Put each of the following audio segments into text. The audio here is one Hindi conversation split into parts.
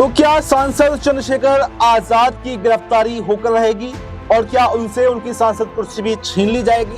तो क्या सांसद चंद्रशेखर आजाद की गिरफ्तारी होकर रहेगी और क्या उनसे उनकी सांसद कुर्सी भी छीन ली जाएगी?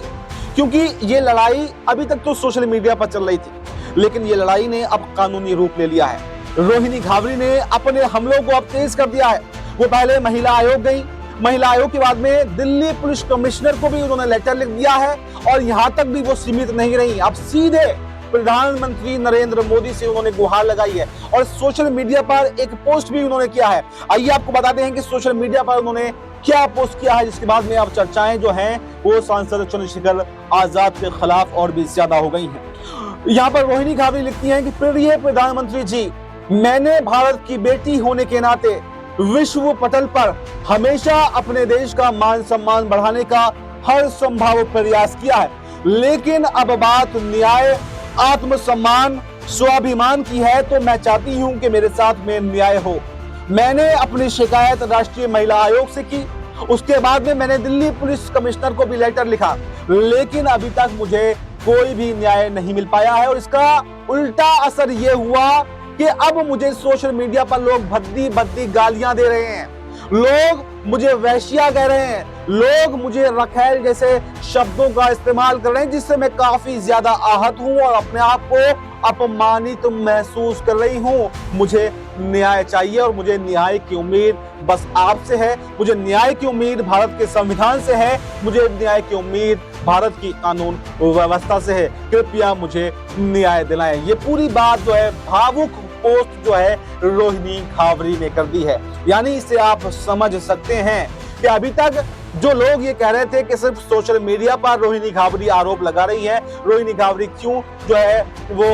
क्योंकि ये लड़ाई अभी तक तो सोशल मीडिया पर चल रही थी, लेकिन ये लड़ाई ने अब कानूनी रूप ले लिया है। रोहिणी घावरी ने अपने हमलों को अब तेज कर दिया है। वो पहले महिला आयोग गई, महिला आयोग के बाद में दिल्ली पुलिस कमिश्नर को भी उन्होंने लेटर लिख दिया है और यहां तक भी वो सीमित नहीं रही, अब सीधे प्रधानमंत्री नरेंद्र मोदी से उन्होंने गुहार लगाई है और सोशल मीडिया पर एक पोस्ट भी उन्होंने किया है। आइए आपको बताते हैं कि सोशल मीडिया पर उन्होंने क्या पोस्ट किया है, जिसके बाद में अब चर्चाएं जो हैं वो सांसद चंद्रशेखर आजाद के खिलाफ और भी ज्यादा हो गई हैं। यहाँ पर रोहिणी घावरी लिखती हैं कि प्रिय प्रधानमंत्री जी, मैंने भारत की बेटी होने के नाते विश्व पटल पर हमेशा अपने देश का मान सम्मान बढ़ाने का हर संभव प्रयास किया है, लेकिन अब बात न्याय, आत्मसम्मान, स्वाभिमान की है तो मैं चाहती हूं कि मेरे साथ में न्याय हो। मैंने अपनी शिकायत राष्ट्रीय महिला आयोग से की, उसके बाद में मैंने दिल्ली पुलिस कमिश्नर को भी लेटर लिखा, लेकिन अभी तक मुझे कोई भी न्याय नहीं मिल पाया है और इसका उल्टा असर ये हुआ कि अब मुझे सोशल मीडिया पर लोग भद्दी भद्दी गालियां दे रहे हैं, लोग मुझे वैश्या कह रहे हैं, लोग मुझे रखैल जैसे शब्दों का इस्तेमाल कर रहे हैं, जिससे मैं काफी ज्यादा आहत हूं और अपने आप को अपमानित महसूस कर रही हूं। मुझे न्याय चाहिए और मुझे न्याय की उम्मीद बस आपसे है, मुझे न्याय की उम्मीद भारत के संविधान से है, मुझे न्याय की उम्मीद भारत की कानून व्यवस्था से है। कृपया मुझे न्याय दिलाएं। ये पूरी बात जो है भावुक पोस्ट जो है रोहिणी घावरी ने कर दी है। यानी इसे आप समझ सकते हैं कि अभी तक जो लोग ये कह रहे थे कि सिर्फ सोशल मीडिया पर रोहिणी घावरी आरोप लगा रही है, रोहिणी घावरी क्यों जो है वो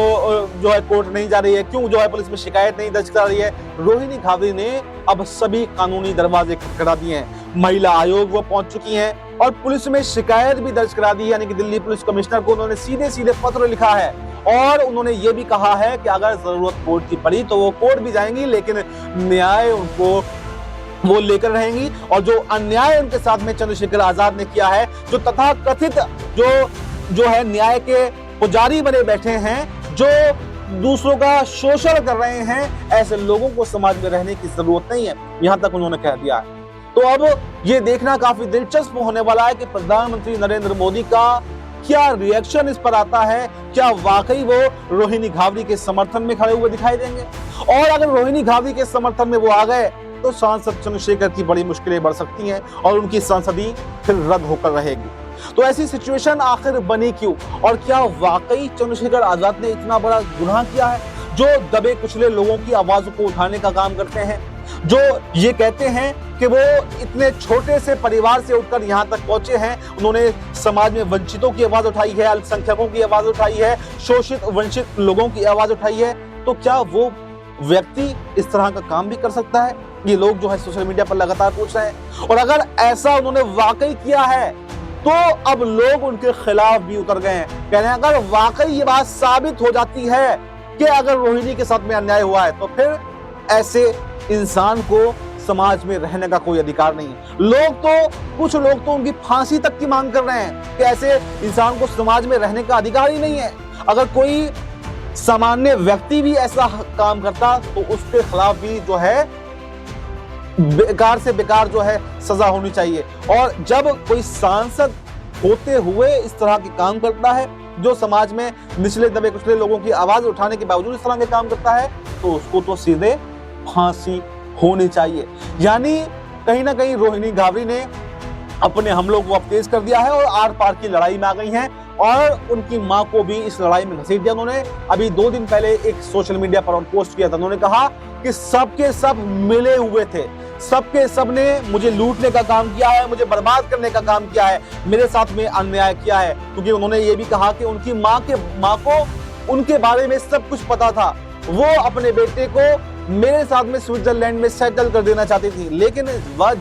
जो है कोर्ट नहीं जा रही है, क्यों जो है पुलिस में शिकायत नहीं दर्ज करा रही है, रोहिणी घावरी ने अब सभी कानूनी दरवाजे खटखटा दिए हैं। महिला आयोग वो पहुंच चुकी हैं और पुलिस में शिकायत भी दर्ज करा दी है, यानी कि दिल्ली पुलिस कमिश्नर को उन्होंने सीधे सीधे पत्र लिखा है और उन्होंने ये भी कहा है कि अगर जरूरत कोर्ट की पड़ी तो वो कोर्ट भी जाएंगी, लेकिन न्याय उनको वो लेकर रहेंगी। और जो अन्याय उनके साथ में चंद्रशेखर आजाद ने किया है, जो तथाकथित जो है न्याय के पुजारी बने बैठे हैं, जो दूसरों का शोषण कर रहे हैं, ऐसे लोगों को समाज में रहने की जरूरत नहीं है, यहां तक उन्होंने कह दिया है। तो अब ये देखना काफी दिलचस्प होने वाला है कि प्रधानमंत्री नरेंद्र मोदी का क्या रिएक्शन इस पर आता है। क्या वाकई वो रोहिणी घावरी के समर्थन में खड़े हुए दिखाई देंगे? और अगर रोहिणी घावरी के समर्थन में वो आ गए तो सांसद चंद्रशेखर की बड़ी मुश्किलें बढ़ सकती हैं और उनकी सांसदी फिर रद्द होकर रहेगी। तो ऐसी सिचुएशन आखिर बनी क्यों और क्या वाकई चंद्रशेखर आजाद ने इतना बड़ा गुनाह किया है, जो दबे कुचले लोगों की आवाजों को उठाने का काम करते हैं, जो ये कहते हैं कि वो इतने छोटे से परिवार से उठकर यहाँ तक पहुंचे हैं, उन्होंने समाज में वंचितों की आवाज उठाई है, अल्पसंख्यकों की आवाज उठाई है, शोषित वंचित लोगों की आवाज उठाई है, तो क्या वो व्यक्ति इस तरह का काम भी कर सकता है? ये लोग जो है सोशल मीडिया पर लगातार पूछ रहे हैं। और अगर ऐसा उन्होंने वाकई किया है तो अब लोग उनके खिलाफ भी उतर गए हैं, कह रहे हैं अगर वाकई ये बात साबित हो जाती है कि अगर रोहिणी के साथ में अन्याय हुआ है तो फिर ऐसे इंसान को समाज में रहने का कोई अधिकार नहीं है। कुछ लोग तो उनकी फांसी तक की मांग कर रहे हैं कि ऐसे इंसान को समाज में रहने का अधिकार ही नहीं है। अगर कोई सामान्य व्यक्ति भी ऐसा काम करता तो उसके खिलाफ भी जो है बेकार से बेकार जो है सजा होनी चाहिए। और जब कोई सांसद होते हुए इस तरह के काम करता है, जो समाज में निचले दबे कुचले लोगों की आवाज उठाने के बावजूद इस तरह के काम करता है, तो उसको तो सीधे फांसी होनी चाहिए। यानी कहीं ना कहीं रोहिणी घावरी ने अपने हमलों को अब तेज कर दिया है और आर पार की लड़ाई में आ गई हैं और उनकी मां को भी इस लड़ाई में घसीट दिया। उन्होंने अभी 2 दिन पहले एक सोशल मीडिया पर पोस्ट किया था, उन्होंने कहा कि सबके सब मिले हुए थे, सबके सब ने मुझे लूटने का काम किया है, मुझे बर्बाद करने का काम किया है, मेरे साथ में अन्याय किया है। क्योंकि उन्होंने ये भी कहा कि उनकी मां को उनके बारे में सब कुछ पता था, वो अपने बेटे को मेरे साथ में स्विट्जरलैंड में सेटल कर देना चाहती थी, लेकिन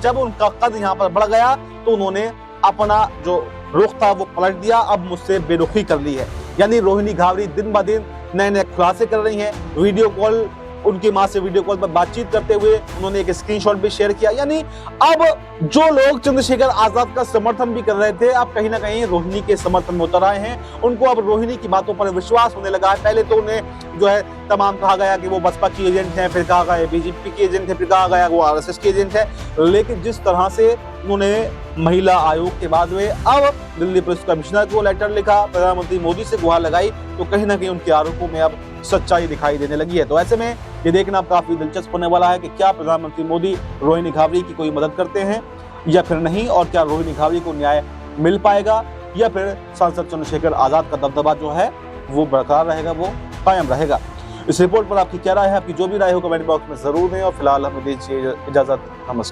जब उनका कद यहाँ पर बढ़ गया तो उन्होंने अपना जो रुख था वो पलट दिया, अब मुझसे बेरुखी कर ली है। यानी रोहिणी घावरी दिन ब दिन नए नए खुलासे कर रही हैं। वीडियो कॉल उनकी मां से वीडियो कॉल पर बातचीत करते हुए उन्होंने एक स्क्रीनशॉट भी शेयर किया। यानी अब जो लोग चंद्रशेखर आजाद का समर्थन भी कर रहे थे, अब कहीं ना कहीं रोहिणी के समर्थन में उतर आए हैं। उनको अब रोहिणी की बातों पर विश्वास होने लगा है। पहले तो उन्हें जो है तमाम कहा गया कि वो बसपा की एजेंट हैं, फिर कहा गया बीजेपी की एजेंट है, फिर कहा गया वो आरएसएस की एजेंट है। लेकिन जिस तरह से उन्होंने महिला आयोग के बाद में अब दिल्ली पुलिस कमिश्नर को लेटर लिखा, प्रधानमंत्री मोदी से गुहार लगाई, तो कहीं ना कहीं उनके आरोपों में अब सच्चाई दिखाई देने लगी है। तो ऐसे में ये देखना काफी दिलचस्प होने वाला है कि क्या प्रधानमंत्री मोदी रोहिणी घावरी की कोई मदद करते हैं या फिर नहीं, और क्या रोहिणी घावरी को न्याय मिल पाएगा या फिर सांसद चंद्रशेखर आजाद का दबदबा जो है वो बरकरार रहेगा, वो कायम रहेगा। इस रिपोर्ट पर आपकी क्या राय है? आपकी जो भी राय हो कमेंट बॉक्स में जरूर दें, और फिलहाल हमें दीजिए इजाजत। नमस्कार।